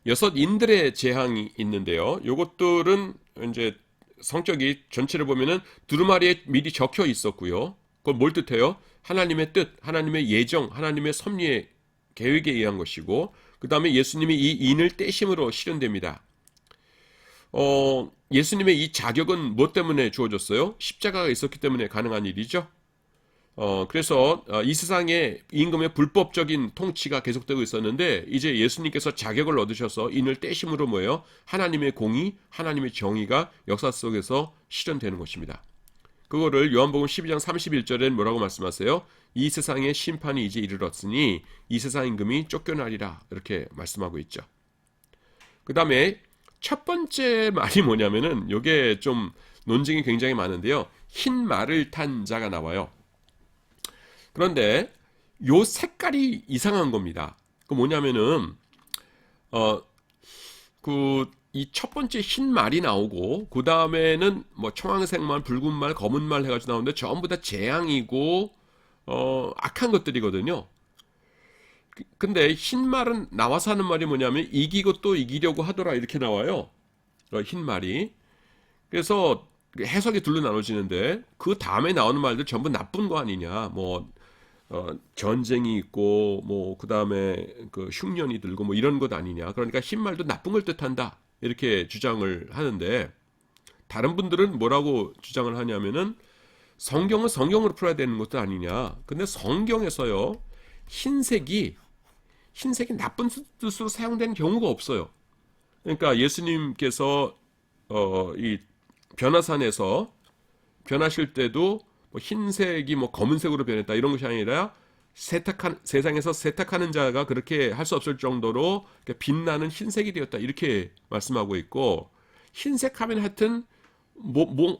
6 인들의 재앙이 있는데요. 요것들은 이제 성격이 전체를 보면은 두루마리에 미리 적혀 있었고요. 그건 뭘 뜻해요? 하나님의 뜻, 하나님의 예정, 하나님의 섭리의 계획에 의한 것이고, 그 다음에 예수님이 이 인을 떼심으로 실현됩니다. 예수님의 이 자격은 뭐 때문에 주어졌어요? 십자가가 있었기 때문에 가능한 일이죠. 그래서 이 세상에 임금의 불법적인 통치가 계속되고 있었는데, 이제 예수님께서 자격을 얻으셔서 인을 떼심으로 뭐예요? 하나님의 공의, 하나님의 정의가 역사 속에서 실현되는 것입니다. 그거를 요한복음 12장 31절엔 뭐라고 말씀하세요? 이 세상의 심판이 이제 이르렀으니 이 세상 임금이 쫓겨나리라, 이렇게 말씀하고 있죠. 그 다음에 첫 번째 말이 뭐냐면은, 요게 좀 논쟁이 굉장히 많은데요. 흰 말을 탄 자가 나와요. 그런데 요 색깔이 이상한 겁니다. 그 뭐냐면은 이 첫 번째 흰 말이 나오고, 그 다음에는 뭐 청황색 말, 붉은 말, 검은 말 해가지고 나오는데 전부 다 재앙이고 악한 것들이거든요. 근데 흰 말은 나와서 하는 말이 뭐냐면 이기고 또 이기려고 하더라, 이렇게 나와요. 흰 말이. 그래서 해석이 둘로 나눠지는데 그 다음에 나오는 말들 전부 나쁜 거 아니냐. 전쟁이 있고 뭐 그다음에 그 흉년이 들고 뭐 이런 것 아니냐. 그러니까 흰말도 나쁜 걸 뜻한다. 이렇게 주장을 하는데 다른 분들은 뭐라고 주장을 하냐면은 성경은 성경으로 풀어야 되는 것도 아니냐. 근데 성경에서요. 흰색이 나쁜 뜻으로 사용된 경우가 없어요. 그러니까 예수님께서 이 변화산에서 변하실 때도 뭐 흰색이 뭐 검은색으로 변했다 이런 것이 아니라 세상에서 세탁하는 자가 그렇게 할 수 없을 정도로 빛나는 흰색이 되었다 이렇게 말씀하고 있고 흰색 하면 하여튼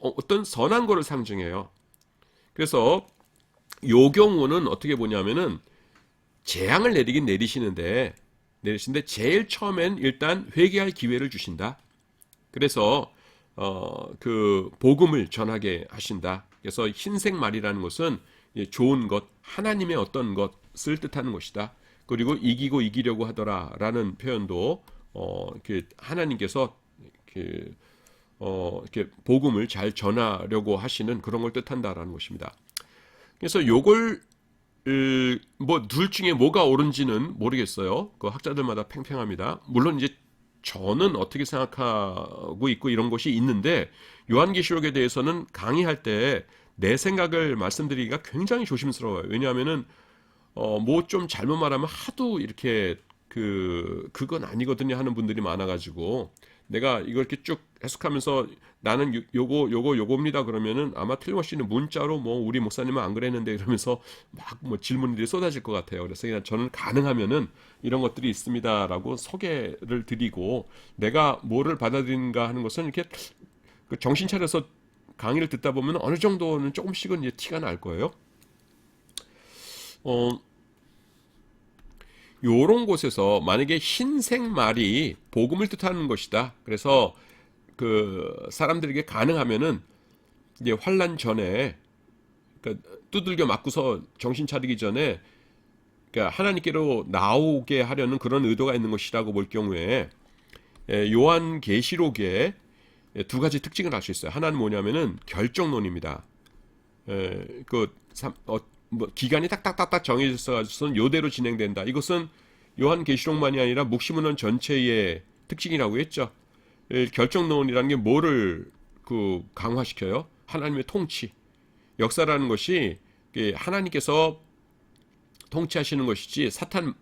어떤 선한 거를 상징해요. 그래서 요 경우는 어떻게 보냐면은 재앙을 내리시는데 제일 처음엔 일단 회개할 기회를 주신다. 그래서 그 복음을 전하게 하신다. 그래서 흰색 말이라는 것은 좋은 것, 하나님의 어떤 것을 뜻하는 것이다. 그리고 이기려고 하더라라는 표현도 하나님께서 이렇게 복음을 잘 전하려고 하시는 그런 걸 뜻한다라는 것입니다. 그래서 요걸 뭐 둘 중에 뭐가 옳은지는 모르겠어요. 그 학자들마다 팽팽합니다. 물론 이제 저는 어떻게 생각하고 있고 이런 것이 있는데 요한계시록에 대해서는 강의할 때 내 생각을 말씀드리기가 굉장히 조심스러워요. 왜냐하면은 뭐 좀 잘못 말하면 하도 이렇게 그건 아니거든요 하는 분들이 많아가지고 내가 이걸 이렇게 쭉 해석하면서 나는 요겁니다 그러면은 아마 틀림없이 문자로 뭐 우리 목사님은 안 그랬는데 이러면서 막 뭐 질문들이 쏟아질 것 같아요. 그래서 그냥 저는 가능하면은 이런 것들이 있습니다라고 소개를 드리고 내가 뭐를 받아들이는가 하는 것은 이렇게 정신 차려서 강의를 듣다 보면 어느 정도는 조금씩은 이제 티가 날 거예요. 요런 곳에서 만약에 흰색 말이 복음을 뜻하는 것이다. 그래서 그 사람들에게 가능하면은 이제 환란 전에 그러니까 두들겨 맞고서 정신 차리기 전에 그러니까 하나님께로 나오게 하려는 그런 의도가 있는 것이라고 볼 경우에 요한계시록에 두 가지 특징을 알 수 있어요. 하나는 뭐냐면은 결정론입니다. 뭐 기간이 딱딱딱딱 정해져 가지고선 요대로 진행된다. 이것은 요한계시록만이 아니라 묵시문헌 전체의 특징이라고 했죠. 결정론이라는 게 뭐를 강화시켜요? 하나님의 통치. 역사라는 것이 하나님께서 통치하시는 것이지 사탄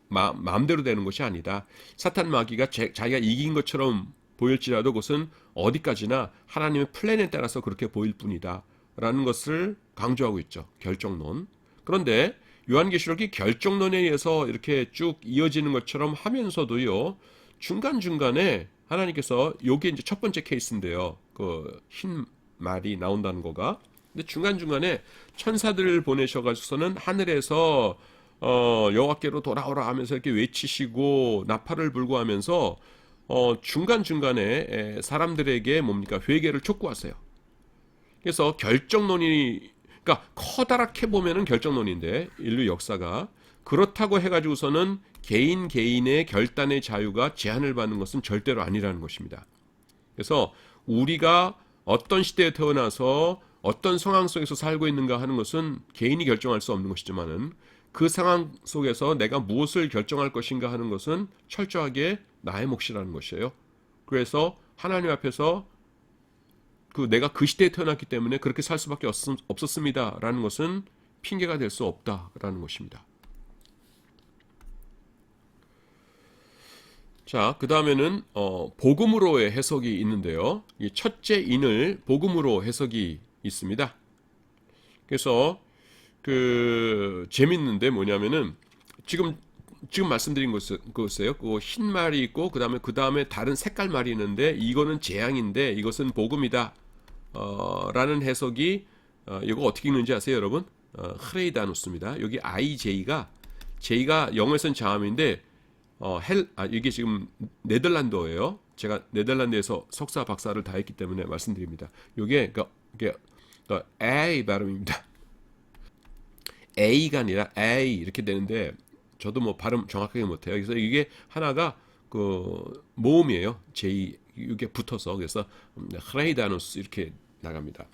마음대로 되는 것이 아니다. 사탄 마귀가 자기가 이긴 것처럼 보일지라도 그것은 어디까지나 하나님의 플랜에 따라서 그렇게 보일 뿐이다. 라는 것을 강조하고 있죠. 결정론. 그런데 요한계시록이 결정론에 의해서 이렇게 쭉 이어지는 것처럼 하면서도요. 중간중간에 하나님께서 요게 이제 첫 번째 케이스인데요. 그 흰 말이 나온다는 거가. 근데 중간중간에 천사들을 보내셔가지고서는 하늘에서 여호와께로 돌아오라 하면서 이렇게 외치시고 나팔을 불고 하면서 중간중간에 사람들에게 뭡니까? 회개를 촉구하세요. 그래서 그러니까 커다랗게 보면은 결정론인데 인류 역사가 그렇다고 해가지고서는 개인의 결단의 자유가 제한을 받는 것은 절대로 아니라는 것입니다. 그래서 우리가 어떤 시대에 태어나서 어떤 상황 속에서 살고 있는가 하는 것은 개인이 결정할 수 없는 것이지만은 그 상황 속에서 내가 무엇을 결정할 것인가 하는 것은 철저하게 나의 몫이라는 것이에요. 그래서 하나님 앞에서 내가 그 시대에 태어났기 때문에 그렇게 살 수밖에 없었습니다라는 것은 핑계가 될 수 없다라는 것입니다. 자, 그 다음에는 복음으로의 해석이 있는데요. 이 첫째 인을 복음으로 해석이 있습니다. 그래서 재밌는데 뭐냐면은 지금 말씀드린 것이에요. 그 흰 말이 있고 그 다음에 다른 색깔 말이 있는데 이거는 재앙인데 이것은 복음이다. 라는 해석이 이거 어떻게 읽는지 아세요, 여러분? 흐레이다누스입니다. 여기 J가 영어에서는 자음인데 이게 지금 네덜란드어예요. 제가 네덜란드에서 석사 박사를 다 했기 때문에 말씀드립니다. 이게 A 발음입니다. A가 아니라 A 이렇게 되는데 저도 뭐 발음 정확하게 못해요. 그래서 이게 하나가 모음이에요. J 이게 붙어서 그래서 흐레이다누스 이렇게 나갑니다.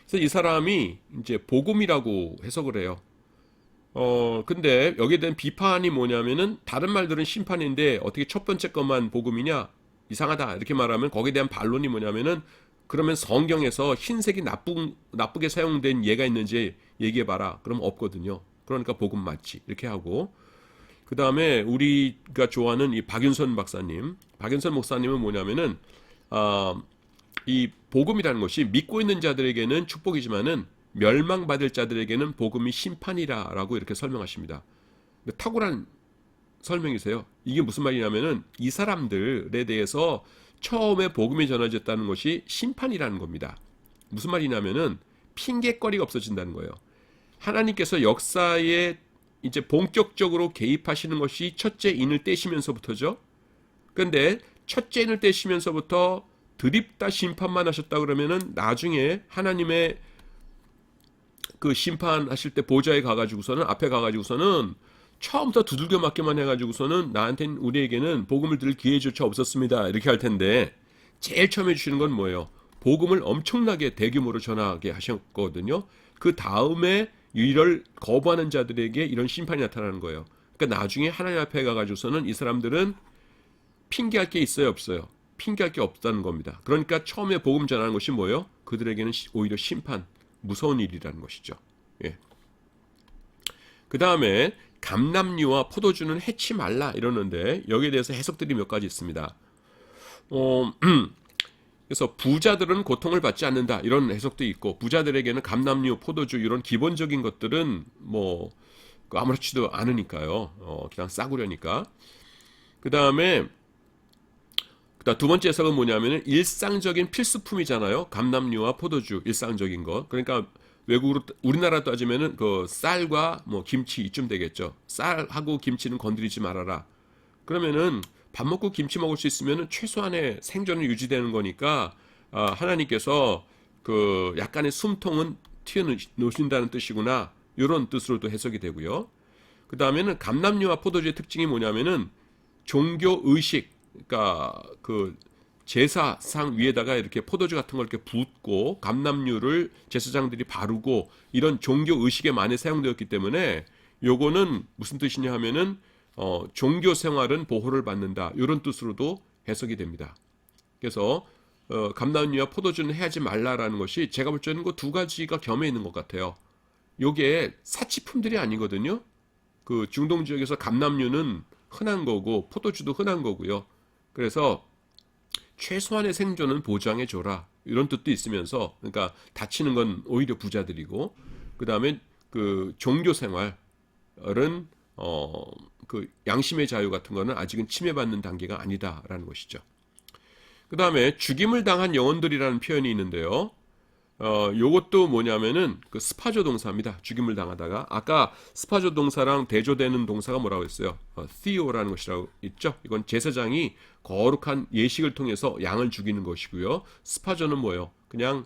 그래서 이 사람이 이제 복음이라고 해석을 해요. 근데 여기에 대한 비판이 뭐냐면은 다른 말들은 심판인데 어떻게 첫 번째 것만 복음이냐? 이상하다. 이렇게 말하면 거기에 대한 반론이 뭐냐면은 그러면 성경에서 흰색이 나쁘게 사용된 예가 있는지 얘기해봐라. 그럼 없거든요. 그러니까 복음 맞지. 이렇게 하고. 그 다음에 우리가 좋아하는 이 박윤선 박사님. 박윤선 목사님은 뭐냐면은, 이 복음이라는 것이 믿고 있는 자들에게는 축복이지만은 멸망받을 자들에게는 복음이 심판이라라고 이렇게 설명하십니다. 탁월한 설명이세요. 이게 무슨 말이냐면은 이 사람들에 대해서 처음에 복음이 전해졌다는 것이 심판이라는 겁니다. 무슨 말이냐면은 핑계거리가 없어진다는 거예요. 하나님께서 역사에 이제 본격적으로 개입하시는 것이 첫째 인을 떼시면서부터죠. 그런데 첫째 인을 떼시면서부터 드립다 심판만 하셨다 그러면은 나중에 하나님의 그 심판하실 때 보좌에 가가지고서는 앞에 가가지고서는 처음부터 두들겨 맞기만 해가지고서는 나한테는 우리에게는 복음을 들을 기회조차 없었습니다. 이렇게 할 텐데 제일 처음 해주시는 건 뭐예요? 복음을 엄청나게 대규모로 전하게 하셨거든요. 그 다음에 이를 거부하는 자들에게 이런 심판이 나타나는 거예요. 그러니까 나중에 하나님 앞에 가가지고서는 이 사람들은 핑계할 게 있어요, 없어요? 핑계할 게 없다는 겁니다. 그러니까 처음에 복음 전하는 것이 뭐예요? 그들에게는 오히려 심판, 무서운 일이라는 것이죠. 예. 그 다음에 감람류와 포도주는 해치 말라 이러는데 여기에 대해서 해석들이 몇 가지 있습니다. 그래서 부자들은 고통을 받지 않는다 이런 해석도 있고 부자들에게는 감람류, 포도주 이런 기본적인 것들은 뭐 아무렇지도 않으니까요. 그냥 싸구려니까. 그 다음에 두 번째 해석은 뭐냐면은 일상적인 필수품이잖아요. 감람류와 포도주 일상적인 것. 그러니까 외국으로 우리나라 따지면은 그 쌀과 뭐 김치 이쯤 되겠죠. 쌀하고 김치는 건드리지 말아라. 그러면은 밥 먹고 김치 먹을 수 있으면은 최소한의 생존은 유지되는 거니까 하나님께서 그 약간의 숨통은 튀어놓으신다는 뜻이구나. 이런 뜻으로도 해석이 되고요. 그 다음에는 감람류와 포도주의 특징이 뭐냐면은 종교 의식, 그러니까 그 제사상 위에다가 이렇게 포도주 같은 걸 이렇게 붓고 감람류를 제사장들이 바르고 이런 종교 의식에 많이 사용되었기 때문에 요거는 무슨 뜻이냐 하면은 종교 생활은 보호를 받는다 이런 뜻으로도 해석이 됩니다. 그래서 감람류와 포도주는 해야지 말라라는 것이 제가 볼 때는 그 두 가지가 겸해 있는 것 같아요. 요게 사치품들이 아니거든요. 그 중동 지역에서 감람류는 흔한 거고 포도주도 흔한 거고요. 그래서 최소한의 생존은 보장해 줘라 이런 뜻도 있으면서 그러니까 다치는 건 오히려 부자들이고 그 다음에 그 종교 생활은 그 양심의 자유 같은 거는 아직은 침해받는 단계가 아니다라는 것이죠. 그 다음에 죽임을 당한 영혼들이라는 표현이 있는데요. 요것도 뭐냐면은 그 스파조 동사입니다. 죽임을 당하다가 아까 스파조 동사랑 대조되는 동사가 뭐라고 했어요? theo라는 것이라고 있죠. 이건 제사장이 거룩한 예식을 통해서 양을 죽이는 것이고요. 스파조는 뭐예요? 그냥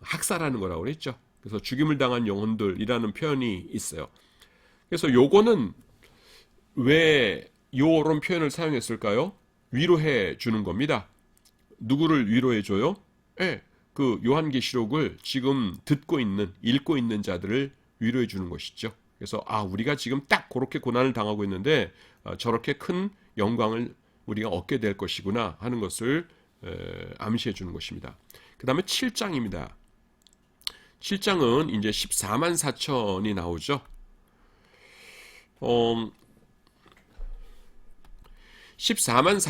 학살하는 거라고 그랬죠. 그래서 죽임을 당한 영혼들이라는 표현이 있어요. 그래서 요거는 왜 요런 표현을 사용했을까요? 위로해 주는 겁니다. 누구를 위로해 줘요? 예. 그 요한계시록을 지금 듣고 있는, 읽고 있는 자들을 위로해 주는 것이죠. 그래서 우리가 지금 딱 그렇게 고난을 당하고 있는데 저렇게 큰 영광을 우리가 얻게 될 것이구나 하는 것을 암시해 주는 것입니다. 그 다음에 7장입니다. 7장은 이제 14만 4천이 나오죠. 14만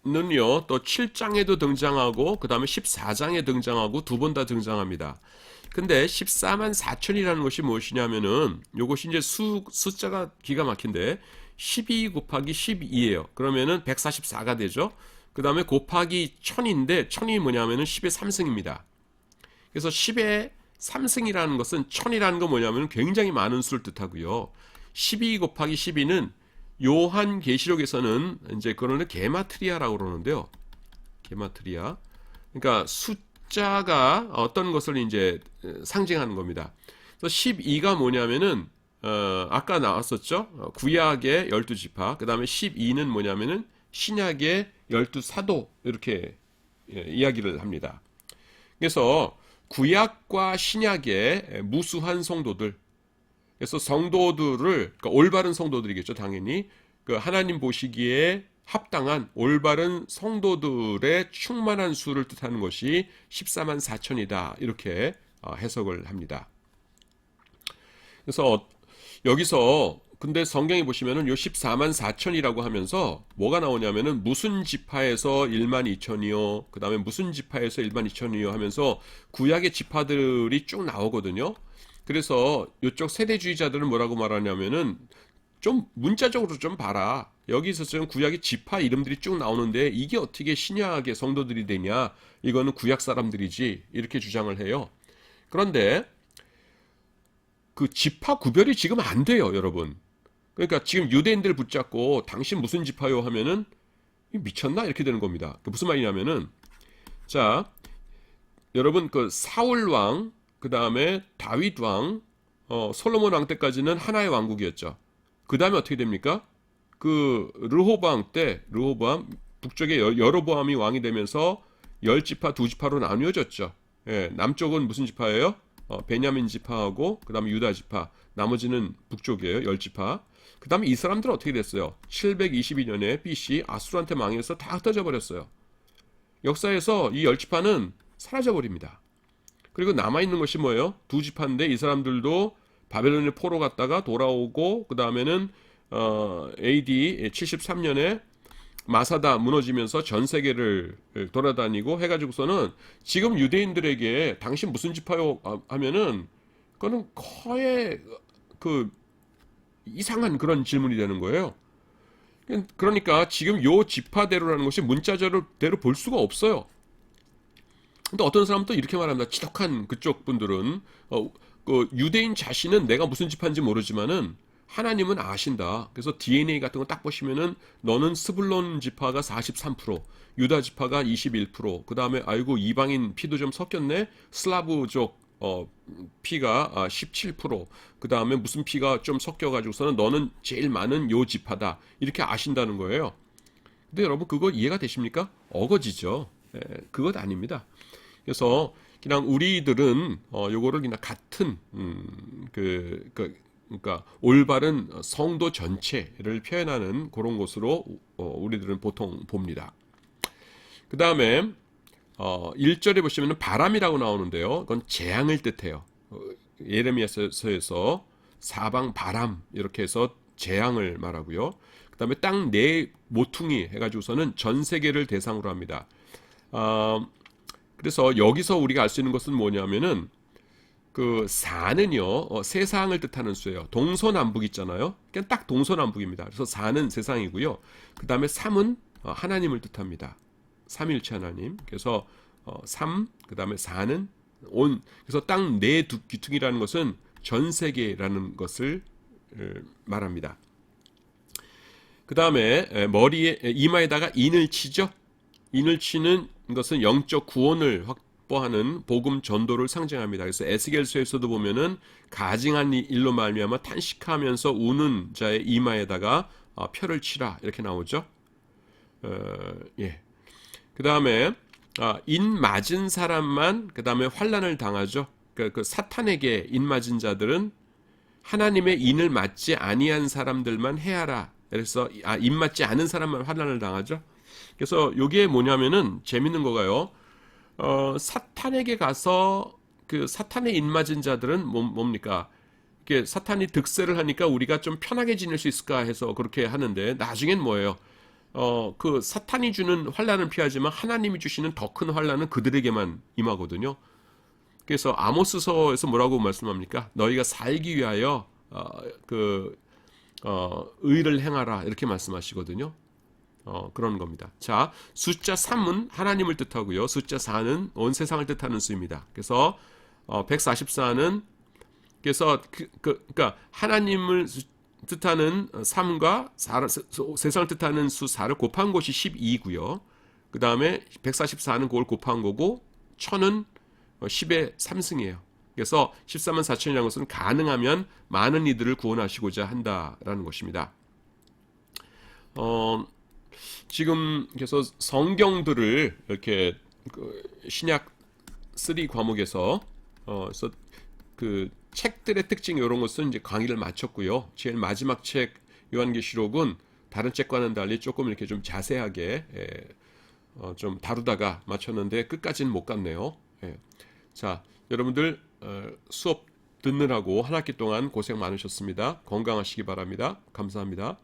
4천에는요, 또 7장에도 등장하고, 그 다음에 14장에 등장하고, 두 번 다 등장합니다. 근데 14만 4천이라는 것이 무엇이냐면은, 요것이 이제 숫자가 기가 막힌데, 12 곱하기 12예요. 그러면은 144가 되죠. 그 다음에 곱하기 1000인데, 1000이 뭐냐면은 10의 3승입니다. 그래서 10의 3승이라는 것은 1000이라는 건 뭐냐면 굉장히 많은 수를 뜻하고요. 12 곱하기 12는 요한계시록에서는 이제 그거는 게마트리아라고 그러는데요. 게마트리아. 그러니까 숫자가 어떤 것을 이제 상징하는 겁니다. 그래서 12가 뭐냐면은 아까 나왔었죠. 구약의 12지파. 그다음에 12는 뭐냐면은 신약의 12사도 이렇게 이야기를 합니다. 그래서 구약과 신약의 무수한 성도들, 그래서 성도들을, 그러니까 올바른 성도들이겠죠, 당연히. 그 하나님 보시기에 합당한 올바른 성도들의 충만한 수를 뜻하는 것이 14만 4천이다. 이렇게 해석을 합니다. 그래서 여기서 근데 성경에 보시면은 요 14만 4천이라고 하면서 뭐가 나오냐면은 무슨 지파에서 1만 2천이요. 그 다음에 무슨 지파에서 1만 2천이요 하면서 구약의 지파들이 쭉 나오거든요. 그래서 이쪽 세대주의자들은 뭐라고 말하냐면은 좀 문자적으로 좀 봐라. 여기서 지금 구약의 지파 이름들이 쭉 나오는데 이게 어떻게 신약의 성도들이 되냐? 이거는 구약 사람들이지. 이렇게 주장을 해요. 그런데 그 지파 구별이 지금 안 돼요, 여러분. 그러니까 지금 유대인들 붙잡고 당신 무슨 지파요 하면은 미쳤나? 이렇게 되는 겁니다. 그 무슨 말이냐면은 자, 여러분 그 사울 왕, 그 다음에 다윗 왕, 솔로몬 왕 때까지는 하나의 왕국이었죠. 그 다음에 어떻게 됩니까? 그 르호보암 때 르호보암 북쪽에 여로보암이 왕이 되면서 열 지파 두 지파로 나뉘어졌죠. 예, 남쪽은 무슨 지파예요? 베냐민 지파하고 그 다음에 유다 지파. 나머지는 북쪽이에요. 열 지파. 그 다음에 이 사람들은 어떻게 됐어요? 722년에 BC 아수르한테 망해서 다 흩어져 버렸어요. 역사에서 이 열 지파는 사라져 버립니다. 그리고 남아있는 것이 뭐예요? 두 지파인데 이 사람들도 바벨론의 포로 갔다가 돌아오고 그 다음에는 AD 73년에 마사다 무너지면서 전 세계를 돌아다니고 해가지고서는 지금 유대인들에게 당신 무슨 지파요 하면은 그거는 거의 그 이상한 그런 질문이 되는 거예요. 그러니까 지금 요 지파대로라는 것이 문자대로 볼 수가 없어요. 근데 어떤 사람은 또 이렇게 말합니다. 지독한 그쪽 분들은 그 유대인 자신은 내가 무슨 지파인지 모르지만은 하나님은 아신다. 그래서 DNA 같은 거 딱 보시면은 너는 스불론 지파가 43%, 유다 지파가 21%, 그 다음에 아이고 이방인 피도 좀 섞였네. 슬라브족 피가 17%, 그 다음에 무슨 피가 좀 섞여가지고서는 너는 제일 많은 요 지파다. 이렇게 아신다는 거예요. 근데 여러분 그거 이해가 되십니까? 어거지죠. 그것 아닙니다. 그래서 그냥 우리들은 요거를 그냥 같은 그러니까 올바른 성도 전체를 표현하는 그런 것으로 우리들은 보통 봅니다. 그 다음에 1절에 보시면 바람이라고 나오는데요. 그건 재앙을 뜻해요. 예레미야서에서 사방 바람 이렇게 해서 재앙을 말하고요. 그 다음에 땅 네 모퉁이 해가지고서는 전 세계를 대상으로 합니다. 그래서 여기서 우리가 알 수 있는 것은 뭐냐면은 그 4는요 세상을 뜻하는 수예요. 동서남북 있잖아요. 그냥 딱 동서남북입니다. 그래서 4는 세상이고요. 그 다음에 3은 하나님을 뜻합니다. 삼일체 하나님. 그래서 3, 그 다음에 4는 그래서 땅 네 귀퉁이라는 것은 전 세계라는 것을 말합니다. 그 다음에 머리에 이마에다가 인을 치죠. 인을 치는 것은 영적 구원을 확보하는 복음 전도를 상징합니다. 그래서 에스겔서에서도 보면은 가증한 일로 말미암아 탄식하면서 우는 자의 이마에다가 표를 치라 이렇게 나오죠. 예. 그 다음에 인 맞은 사람만 그 다음에 환난을 당하죠. 그 사탄에게 인 맞은 자들은 하나님의 인을 맞지 아니한 사람들만 해하라. 그래서 인 맞지 않은 사람만 환난을 당하죠. 그래서 이게 뭐냐면은 재밌는 거가요. 사탄에게 가서 그 사탄의 인 맞은 자들은 뭡니까? 이게 사탄이 득세를 하니까 우리가 좀 편하게 지낼 수 있을까 해서 그렇게 하는데 나중엔 뭐예요? 그 사탄이 주는 환난은 피하지만 하나님이 주시는 더 큰 환난은 그들에게만 임하거든요. 그래서 아모스서에서 뭐라고 말씀합니까? 너희가 살기 위하여 의를 행하라 이렇게 말씀하시거든요. 그런 겁니다. 자, 숫자 3은 하나님을 뜻하고요. 숫자 4는 온 세상을 뜻하는 수입니다. 그래서 144는 그래서 그러니까 하나님을 뜻하는 3과 세상을 뜻하는 수 4를 곱한 것이 12고요. 그 다음에 144는 그걸 곱한 거고 1000은 10의 3승이에요. 그래서 14만 4천이라는 것은 가능하면 많은 이들을 구원하시고자 한다라는 것입니다. 지금 그래서 성경들을 이렇게 신약 3 과목에서 그래서 그 책들의 특징 이런 것은 이제 강의를 마쳤고요. 제일 마지막 책 요한계시록은 다른 책과는 달리 조금 이렇게 좀 자세하게 좀 다루다가 마쳤는데 끝까지는 못 갔네요. 예. 자, 여러분들 수업 듣느라고 한 학기 동안 고생 많으셨습니다. 건강하시기 바랍니다. 감사합니다.